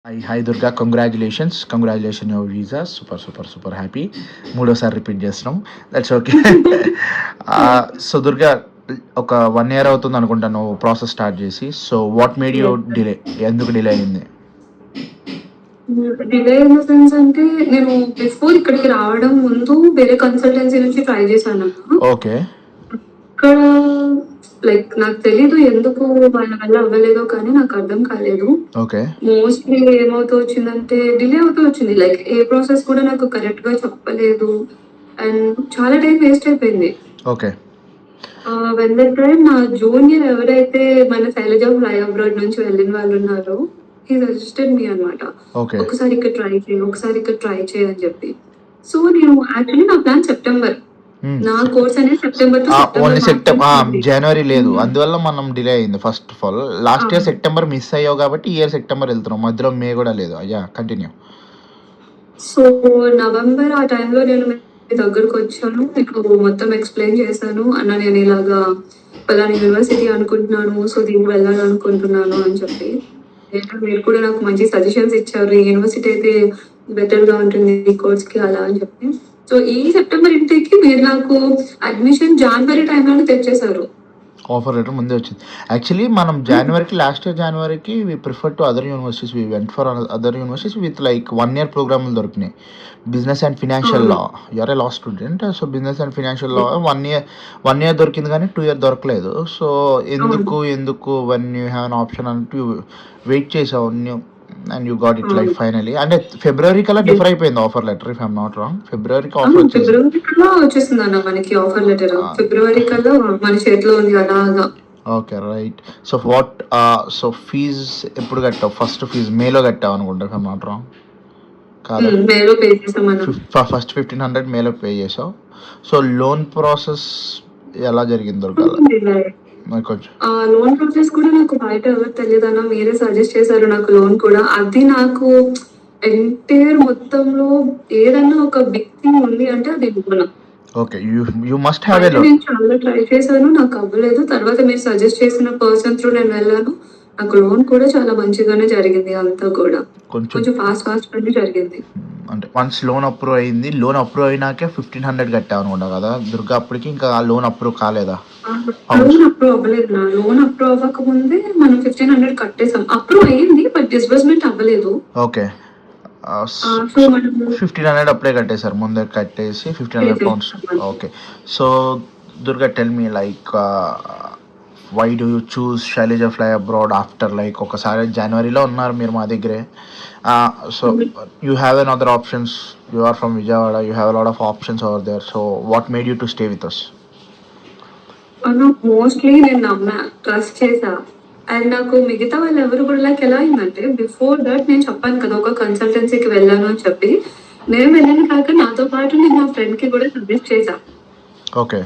Hi Durga, congratulation your visa. Super happy. మూడోసారి repeat చేస్తున్నాం. That's okay. So Durga, ఒక 1 year అవుతుంది అనుకుంటాను ప్రాసెస్ స్టార్ట్ చేసి. So what made you Yes, sir. Delay? ఎందుకు డిలే అయింది? డిలే ఇన్ ద సెన్స్ అంటే నేను బిఫోర్ ఇక్కడికి రావడం ముందు వేరే కన్సల్టెన్సీ నుంచి ట్రై చేశానన్నా. ఓకే. అక్కడ లైక్ నాకు తెలీదు ఎందుకు వాళ్ళ వల్ల అవ్వలేదో కానీ నాకు అర్థం కాలేదు. ఓకే. మోస్ట్లీ ఏమవుతూ వచ్చిందంటే డిలే అవుతూ వచ్చింది. లైక్ ఏ ప్రాసెస్ కూడా నాకు కరెక్ట్ గా చెప్పలేదు అండ్ చాలా టైం వేస్ట్ అయిపోయింది. ఓకే. వెన్ దట్ టైం నా జూనియర్ ఎవరైతే మన శైలజ ఫ్లై అబ్రాడ్ నుంచి వెళ్ళిన వాళ్ళు ఉన్నారో హీ సజెస్టెడ్ మీ అనమాట. ఓకే. ఒకసారి ఇక్కడ ట్రై చేయి, ఒకసారి ఇక్కడ ట్రై చేయి అని చెప్పి. సో నేను యాక్చువల్లీ నా ప్లాన్ సెప్టెంబర్. నా కోర్స్ అనేది సెప్టెంబర్ టు ఓన్లీ సెప్టెంబర్ మాత్రమే. జనవరి లేదు, అందువల్ల మనం డిలే అయింది. First of all last year September miss అయ్యావు కాబట్టి ఈ ఇయర్ సెప్టెంబర్ వెళ్తున్నాం, మధ్యలో మే కూడా లేదు. అయ్యా కంటిన్యూ. సో నవంబర్ ఆ టైంలో నేను మీ దగ్గరకు వచ్చాను, మీకు మొత్తం ఎక్స్ప్లెయిన్ చేశాను. అన్న నేను ఇలాగా పలానా యూనివర్సిటీ అనుకుంటున్నాను, సో దీనికి వెళ్ళాలనుకుంటున్నాను అని చెప్పి. మీరు కూడా నాకు మంచి సజెషన్స్ ఇచ్చారు, ఈ యూనివర్సిటీ అయితే బెటర్ గా ఉంటుంది ఈ కోర్స్ కి అలా అని చెప్పి. సో ఈ సెప్టెంబర్ ఇంటేక్ కి మీరు నాకు అడ్మిషన్ జనవరి టైంలోనే తెచ్చేశారు. ఆఫర్ లెటర్ ముందే వచ్చింది. యాక్చువల్లీ మనం లాస్ట్ ఇయర్ జనవరికి we prefer to other universities. We went for other universities with like 1 year ప్రోగ్రామ్లు దొరికినాయి. Business and financial law, you are a law student. So business and financial law 1 year దొరికింది కానీ 2 year దొరకలేదు. So ఎందుకు one you have an option అంటూ wait చేసావు and you got it like finally. అంటే ఫిబ్రవరి కల్లా డిఫర్ అయిపోయింది offer letter, if I'm not wrong. ఫిబ్రవరికి offer వచ్చేసి ఫిబ్రవరి కల్లా వచ్చేసింది అన్న మనకి ఆఫర్ లెటర్. ఫిబ్రవరి కల్లా మన చేతిలో ఉంది అలాగా. Okay right. So so fees ఎప్పుడు కట్టావు? ఫస్ట్ ఫీజ్ మేలో కట్టావు అనుకుంటా, ఇఫ్ ఐఎమ్ నాట్ రాంగ్. కాదా? మేలో పే చేసామన్నా. ఫస్ట్ 1500 మేలో పే చేసావు. సో లోన్ ప్రాసెస్ ఎలా జరిగింది దొరకాల కొంచెం? లోన్ ప్రాసెస్ కూడా నాకు బయట ఎవరు తెలియదు అన్న, మీరే సజెస్ట్ చేశారు నాకు లోన్ కూడా. అది నాకు ఎంటైర్ మొత్తంలో ఏదన్నా ఒక బిగ్ థింగ్ ఉంది అంటే అది loan. Okay, you must have a loan. నేను చాలా ట్రై చేశాను, నాకు అవ్వలేదు. తర్వాత మీరు సజెస్ట్ చేసిన పర్సన్ త్రూ నేను వెళ్ళాను, నాకు లోన్ కూడా చాలా మంచిగానే జరిగింది. అంతా కూడా కొంచెం ఫాస్ట్ గానే జరిగింది. అంటే వన్స్ లోన్ అప్రూవ్ అయింది, లోన్ అప్రూవ్ అయినాకే 1500 కట్టావు అనుకుంటా కదా దుర్గా. అప్పటికి ఇంకా ఆ లోన్ అప్రూవ్ కాలేదా? లోన్ అప్రూవ్ అవ్వలేదు. నా లోన్ అప్రూవ్ అవ్వక ముందే మనం 1500 కట్టేసాం. అప్రూవ్ అయ్యింది బట్ డిస్బర్స్మెంట్ అవ్వలేదు. ఓకే. సో మనం 1500 అప్లై కట్టేశారు, ముందే కట్టేసి 1500 pounds. Okay. So Durga, tell me like why do you choose Shailaja fly abroad after like ఒకసారి జనవరిలో ఉన్నారు మీరు మా దగ్గరే. So you have an other options, you are from Vijayawada, you have lot of options over there. So what made you to stay with us? Mostly నేను నమ్మా, trust చేసా. And నాకు మిగతా వాళ్ళు ఎవరు కూడా లైక్ ఎలా అయిందంటే బిఫోర్ దట్ నేను చెప్పాను కదా ఒక కన్సల్టెన్సీకి వెళ్ళాను అని చెప్పి. నేను వెళ్ళాను కాక నాతో పాటు నేను నా ఫ్రెండ్ కి కూడా సజెస్ట్ చేశా. ఓకే.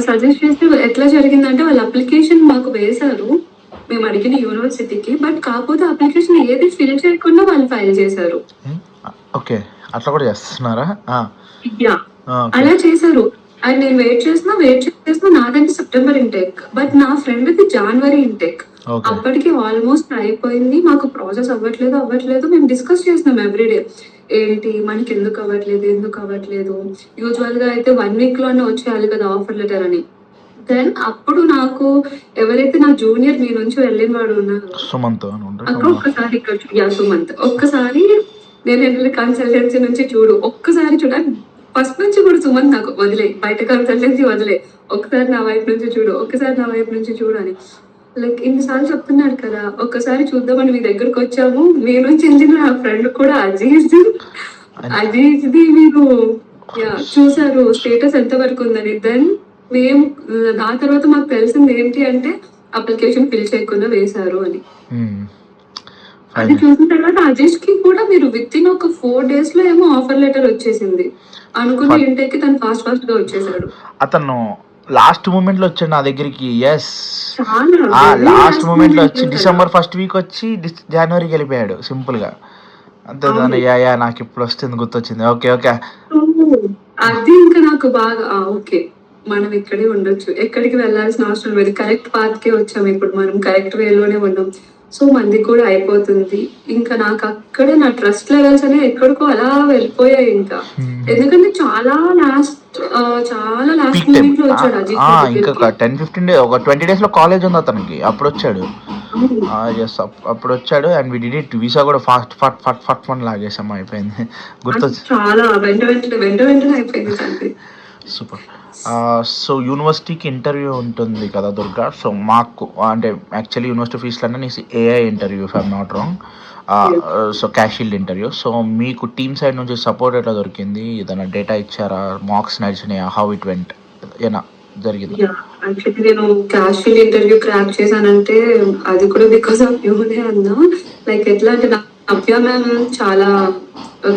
సజెస్ట్ చేస్తే ఎట్లా జరిగిందంటే వాళ్ళ అప్లికేషన్ మాకు వేశారు మేము అడిగిన యూనివర్సిటీకి. బట్ కాకపోతే అప్లికేషన్ ఏది ఫిల్ చేయకుండా వాళ్ళు ఫైల్ చేశారు. ఓకే, అట్లా కూడా చేస్తున్నారా? యా, అలా చేశారు. అండ్ నేను వెయిట్ చేసిన నాదంటే సెప్టెంబర్ ఇంటేక్, బట్ నా ఫ్రెండ్ ది జనవరి ఇంటేక్. అప్పటికి ఆల్మోస్ట్ అయిపోయింది, మాకు ప్రాసెస్ అవ్వట్లేదు. మేము డిస్కస్ చేస్తున్నాం ఎవ్రీడే, ఏంటి మనకి ఎందుకు అవ్వట్లేదు. యూజువల్ గా అయితే 1 week లోనే వచ్చేయాలి కదా ఆఫర్ లెటర్ అని. దెన్ అప్పుడు నాకు ఎవరైతే నా జూనియర్ మీ నుంచి వెళ్ళిన వాడు ఉన్నారు సుమంత్, ఒక్కసారి ఇక్కడ సుమంత్, ఒక్కసారి నేను వెళ్ళిన కన్సల్టెన్సీ నుంచి ఒక్కసారి చూడాలి. ఫస్ట్ నుంచి కూడా సుమంత్ నాకు వదిలే, బయట కన్సల్టెన్సీ వదిలే, ఒక్కసారి నా వైపు నుంచి చూడు అని లైక్ ఇన్నిసార్లు చెప్తున్నాడు కదా. ఒక్కసారి చూద్దామని మీ దగ్గరకు వచ్చాము. మీ నుంచి వెళ్ళిన నా ఫ్రెండ్ కూడా అజీజ్ది మీరు చూసారు స్టేటస్ ఎంత వరకు ఉందని. దెన్ మేము ఆ తర్వాత మాకు తెలిసింది ఏంటి అంటే అప్లికేషన్ ఫిల్ చేయకుండా వేశారు అని. అది చూసిన తర్వాత అజేష్ కి కూడా మీరు విత్ ఇన్ ఒక 4 days లో ఏమో ఆఫర్ లెటర్ వచ్చేసింది అనుకుని ఇంటేక్ కి తను ఫాస్ట్ గా వచ్చేసాడు. అతను లాస్ట్ మూమెంట్ లో వచ్చాడు నా దగ్గరికి. ఎస్, లాస్ట్ మూమెంట్ లో వచ్చి డిసెంబర్ 1st week వచ్చి జనవరికి వెళ్ళిపోయాడు సింపుల్ గా. అంతే. యా నాకు ఇప్పుడు వస్తుంది, గుర్తొచ్చింది. ఓకే. అది ఇంకా నాకు బాగా ఓకే మనం ఇక్కడే ఉండొచ్చు, ఎక్కడికి వెళ్ళాల్సిన అవసరం లేదు, కరెక్ట్ పాత్ కే వచ్చాము, ఇప్పుడు మనం కరెక్ట్ వేలోనే ఉన్నాం. సో మంది కూడా అయిపోతుంది. ఇంకా నాకు అక్కడే నా ట్రస్ట్ లెవెల్స్ అనేవి ఎక్కడికో అలా వెళ్ళిపోయాయి ఇంకా. ఎందుకంటే చాలా లాస్ట్ పీక్ టైం మూమెంట్ లో వచ్చాడు అజిత్ నా దగ్గరికి. ఇంకొక 10-15 డేస్, ఒక 20 డేస్లో కాలేజ్ ఉంది అతనికి, అప్పుడు వచ్చాడు. అవును. ఎస్, అప్పుడు వచ్చాడు. And we did it, visa కూడా ఫాస్ట్ ఫట్ ఫట్ ఫట్ ఫట్ లాగేసాం, అయిపోయింది. అది గుర్తొచ్చి చాలా వెంట వెంటనే అయిపోయింది తనది. సూపర్. సో యూనివర్సిటీకి ఇంటర్వ్యూ ఉంటుంది కదా దుర్గా. సో మాకు అంటే యాక్చువల్లీ యూనివర్సిటీ ఫీజులన్నీ నీ AI interview if I'm not wrong. Yes. So క్యాషీల్డ్ ఇంటర్వ్యూ. సో మీకు టీమ్ సైడ్ నుంచి సపోర్ట్ ఎట్లా దొరికింది? ఏదైనా డేటా ఇచ్చారా? మార్క్స్ నడిచినాయా? హౌ ఇట్ వెంట్ ఏనా జరిగింది? యాక్చువల్లీ నేను క్యాష్ ఫీల్డ్ ఇంటర్వ్యూ క్రాక్ చేశానంటే అది కూడా బికాస్ ఆఫ్ యూనే అన్నా. లైక్ ఎట్లా అంటే నవ్య మ్యామ్ చాలా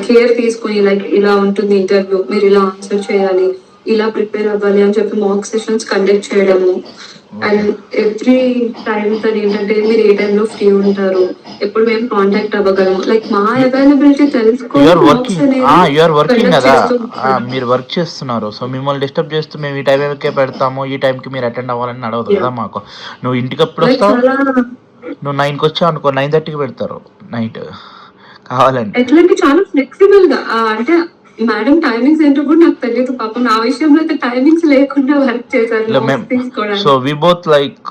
కేర్ తీసుకుని లైక్ ఇలా ఉంటుంది ఇంటర్వ్యూ, మీరు ఇలా ఆన్సర్ చేయాలి, ఇలా ప్రిపేర్ అవ్వాలి అని చెప్పి మాక్ సెషన్స్ కండక్ట్ చేయడము. అండ్ ఎవ్రీ టైం తను ఏంటంటే మీరు ఏ టైంలో ఫ్రీ ఉంటారు, ఎప్పుడు మేము కాంటాక్ట్ అవ్వగలము, లైక్ మా అవైలబిలిటీ తెలుసుకొని యూఆర్ మాక్స్ వర్కింగ్ అనేది యూఆర్ వర్కింగ్ కండక్ట్ కదా, చేస్తూ ఉంటారు. మీరు వర్క్ చేస్తున్నారు. సో మిమ్మల్ని డిస్టర్బ్ చేస్తూ మేము ఈ టైంకే పెడతాము, ఈ టైంకి మీరు అటెండ్ అవ్వాలని అడగదు కదా మాకు. నువ్వు ఇంటికి ఎప్పుడు లైక్ వస్తావు? చాలా నువ్వు 9కి వచ్చావు అనుకో, 9:30కి పెడతారు నైట్ కావాలంటే. ఎట్లంటే చాలా ఫ్లెక్సిబుల్ గా అంటే మేడం టైమింగ్స్ ఏంటో కూడా నాకు తెలియదు పాపం. నా విషయంలో అయితే టైమింగ్స్ లేకుండా వర్క్ చేశారు ఇలా notes మేము తీసుకోవడానికి. So we both like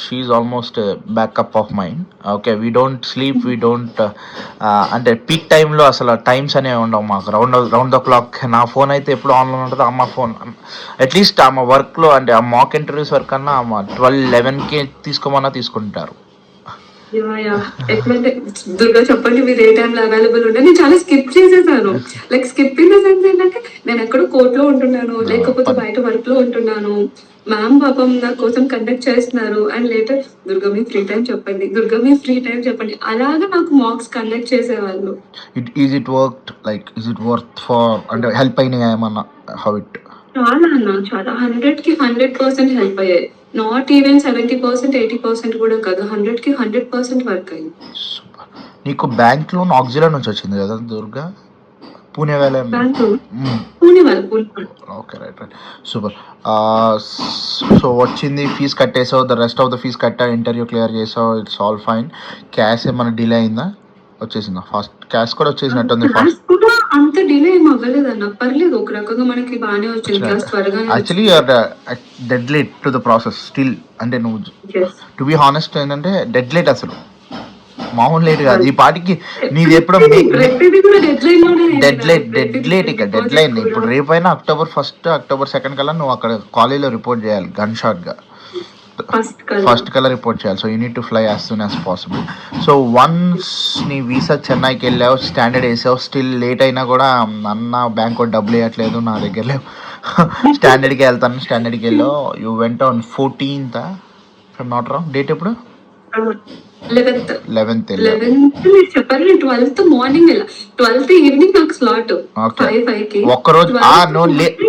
she almost backup of mind. Okay, we don't sleep, we don't అంటే పీక్ టైంలో అసలు టైమ్స్ అనేవి ఉండవు మాకు. రౌండ్ ద క్లాక్ నా ఫోన్ అయితే ఎప్పుడు ఆన్లో ఉంటుంది. అమ్మ ఫోన్ అట్లీస్ట్ ఆమె వర్క్లో అంటే ఆ మాక్ ఇంటర్వ్యూస్ వర్క్ అన్నా ఆమె 12-11కి తీసుకోమన్నా తీసుకుంటారు. ఎట్లంటే దుర్గా చెప్పండి మీరు ఏ టైంలో అవైలబుల్ ఉంటే నేను చాలా స్కిప్ చేసేసాను. Like skip in the sense ఏంటంటే నేను ఎక్కడో కోర్ట్ లో ఉంటున్నాను, లేకపోతే బయట వర్క్ లో ఉంటున్నాను. మ్యామ్ పాపం నా కోసం కండక్ట్ చేస్తున్నారు and later Durga me free time చెప్పండి, దుర్గా మీ ఫ్రీ టైం చెప్పండి, అలాగా నాకు మాక్స్ కండక్ట్ చేసేవాళ్ళు. It worked like is it worth for అంటే హెల్ప్ అయినాయా ఏమన్నా? How it? చాలా అన్న చాలా 100% హెల్ప్ అయ్యాయి. నాట్ ఈవెన్ 70%, 80% కూడా కాదు, 100% వర్క్ అయింది. సూపర్. నీకు బ్యాంక్ లోన్ ఆక్సిలా నుంచి వచ్చింది కదా దుర్గా? పూణే వేలే. బ్యాంకు పూణే వాళ్ళు. Okay, right. సూపర్. సో వచ్చింది, ఫీజు కట్టేసావు, the rest of the fee కట్టా, ఇంటర్వ్యూ క్లియర్ చేసావు, ఇట్స్ ఆల్ ఫైన్. క్యాష్ ఏమైనా డిలే అయిందా? వచ్చేసిందా? ఫాస్ట్ క్యాష్ కూడా వచ్చేసినట్టుంది. క్లాస్ కూడా అంత డిలే ఏం అవ్వలేదు అన్న, పర్లేదు, ఒక రకంగా మనకి బాగానే వచ్చింది క్లాస్ త్వరగానే actually you are dead late to the process still. అంటే నువ్వు టు బి హానెస్ట్ ఏంటంటే డెడ్ లేట్, అసలు మామూలు లేట్ కాదు. ఈ పాటికి నీది ఎప్పుడో డెడ్ లేట్ ఇక డెడ్ లైన్. ఇప్పుడు రేపైనా October 1st, October 2nd కల్లా నువ్వు అక్కడ కాలేజ్లో రిపోర్ట్ చేయాలి, గన్ షాట్గా ఫస్ట్ కల్లా రిపోర్ట్ చేయాలి. So you need to fly as soon as possible. So once నీ వీసా చెన్నైకి వెళ్ళావు, స్టాండర్డ్ వేసావు, స్టిల్ లేట్ అయినా కూడా అన్న బ్యాంక్ డబ్బులు వేయట్లేదు నా దగ్గర లేవు, స్టాండర్డ్కి వెళ్తాను, స్టాండర్డ్కి వెళ్ళావు. You went on 14th from not wrong. Date ఎప్పుడు? 11th మీరు చెప్పారు. 12th మార్నింగ్ 12th ఈవినింగ్ నాకు స్లాట్ ఒక్కరోజు. నో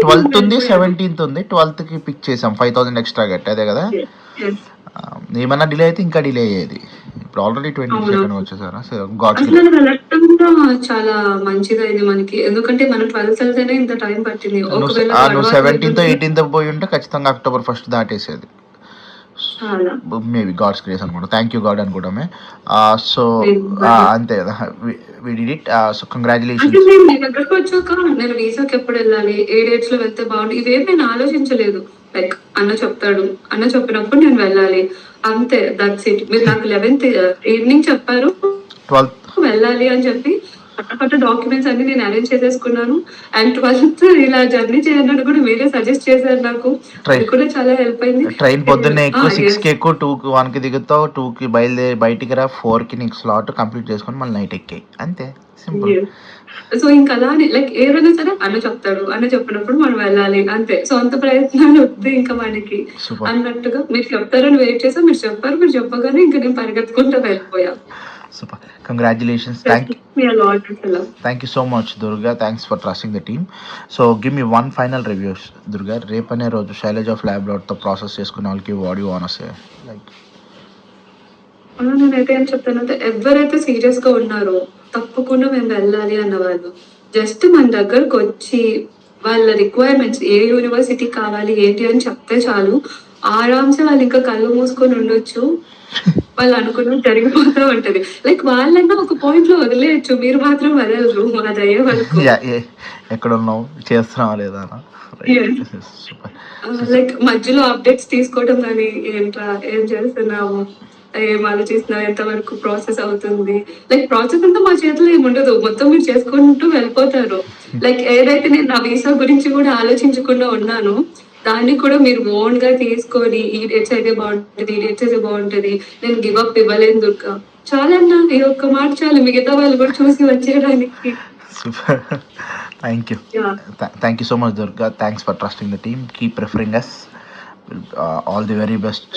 12th ఉంది, 17th ఉంది, 12th పిక్ చేసాం, 5,000 ఎక్స్ట్రా కట్టి, అదే కదా? ఏమన్నా డిలే అయితే ఇంకా డిలే అయ్యేది. ఇప్పుడు ఆల్రెడీ 22nd వచ్చేసారా? చాలా మంచిగా అయింది మనకి, ఎందుకంటే మనం 12th వెళ్తేనే ఇంత టైం పట్టింది. నువ్వు 17th, 18th పోయి ఉంటే ఖచ్చితంగా October 1st దాటేసేది. మేబీ గాడ్స్ గ్రేస్ అనుకుంటా. థ్యాంక్ యూ గాడ్ అనుకుంటామే. సో అంతే కదా, we did it. So congratulations. మీ దగ్గరకు వచ్చాక నేను వీసాకి ఎప్పుడు వెళ్ళాలి, ఏ డేట్స్ లో వెళ్తే బాగుంది, ఇవేం నేను ఆలోచించలేదు. లైక్ అన్న చెప్తాడు, అన్న చెప్పినప్పుడు నేను వెళ్ళాలి, అంతే, దట్స్ ఇట్. మీరు నాకు 11th ఈవినింగ్ చెప్పారు 12th వెళ్ళాలి అని చెప్పి పట్ట డాక్యుమెంట్స్ అన్ని నేను అరేంజ్ చేసేసుకున్నాను. అండ్ 12th ఇలా జర్నీ చేయాలని కూడా మీరే సజెస్ట్ చేశారు నాకు, అది కూడా చాలా హెల్ప్ అయింది. ట్రైన్ పొద్దున్నే ఎక్కువ 6కి ఎక్కువ, 2కి 1కి దిగుతావు, 2కి బయలుదేరి బయటికి రా, 4కి నీకు స్లాట్ కంప్లీట్ చేసుకొని మళ్ళీ నైట్ ఎక్కాయి, అంతే, సింపుల్. సో ఇంకా అలానే లైక్ ఏదైనా సరే అన్న చెప్తాడు, అన్న చెప్పినప్పుడు మనం వెళ్ళాలి, అంతే. సొంత ప్రయత్నాలు వద్దు ఇంకా మనకి అన్నట్టుగా. మీరు చెప్తారని వెయిట్ చేసా, మీరు చెప్పారు, మీరు చెప్పగానే ఇంకా నేను పరిగెత్తుకుంటూ వెళ్ళిపోయా. Super. Congratulations. Thank you so much, Durga. Thanks for trusting the team. So give me one final review, Durga. రేపనే రోజు శైలజ ఆఫ్ ల్యాబ్ తో ప్రాసెస్ చేసుకునే వాళ్ళకి what you want to say? Like నేనైతే ఏం చెప్తానంటే, ఎవరైతే సీరియస్ గా ఉన్నారో తప్పకుండా మేము వెళ్ళాలి అన్నవాళ్ళు జస్ట్ మన దగ్గరకు వచ్చి వాళ్ళ రిక్వైర్మెంట్స్, ఏ యూనివర్సిటీ కావాలి ఏంటి అని చెప్తే చాలు, ఆరామ్సే వాళ్ళు ఇంకా కళ్ళు మూసుకొని ఉండొచ్చు. వాళ్ళు అనుకున్నది జరిగిపోతా ఉంటది. లైక్ వాళ్ళన్నా ఒక పాయింట్ లో వదిలేయొచ్చు. మీరు మాత్రం వదలరు అదయ్యే వరకు. ఎక్కడున్నావు, చేస్తున్నావా లేదా అనా? Yes. సూపర్. లైక్ మధ్యలో అప్డేట్స్ తీసుకోవడం గానీ, ఏంట్రా ఏం చేస్తున్నావు? ఏం ఆలోచిస్తున్నావు? ఎంత వరకు ప్రాసెస్ అవుతుంది? లైక్ ప్రాసెస్ అంతా మా చేతిలో ఏముండదు. మొత్తం మీరు చేసుకుంటూ వెళ్ళిపోతారు. లైక్ ఏదైతే నేను నా వీసా గురించి కూడా ఆలోచించకుండా ఉన్నానో, దాన్ని కూడా మీరు ఓన్‌గా తీసుకొని ఈ డేట్స్ అయితే బావుంటది, ఈ డేట్స్ అయితే బావుంటది. నేను గివ్ అప్ ఇవ్వలేను దుర్గా. చాలన్నా ఈ ఒక్క మాట చాలు మిగతా వాళ్ళు కూడా చూసి వచ్చేయడానికి. Super. Thank you. Yeah! Thank you so much Durga. Thanks for trusting the team. Keep preferring us. All the very best.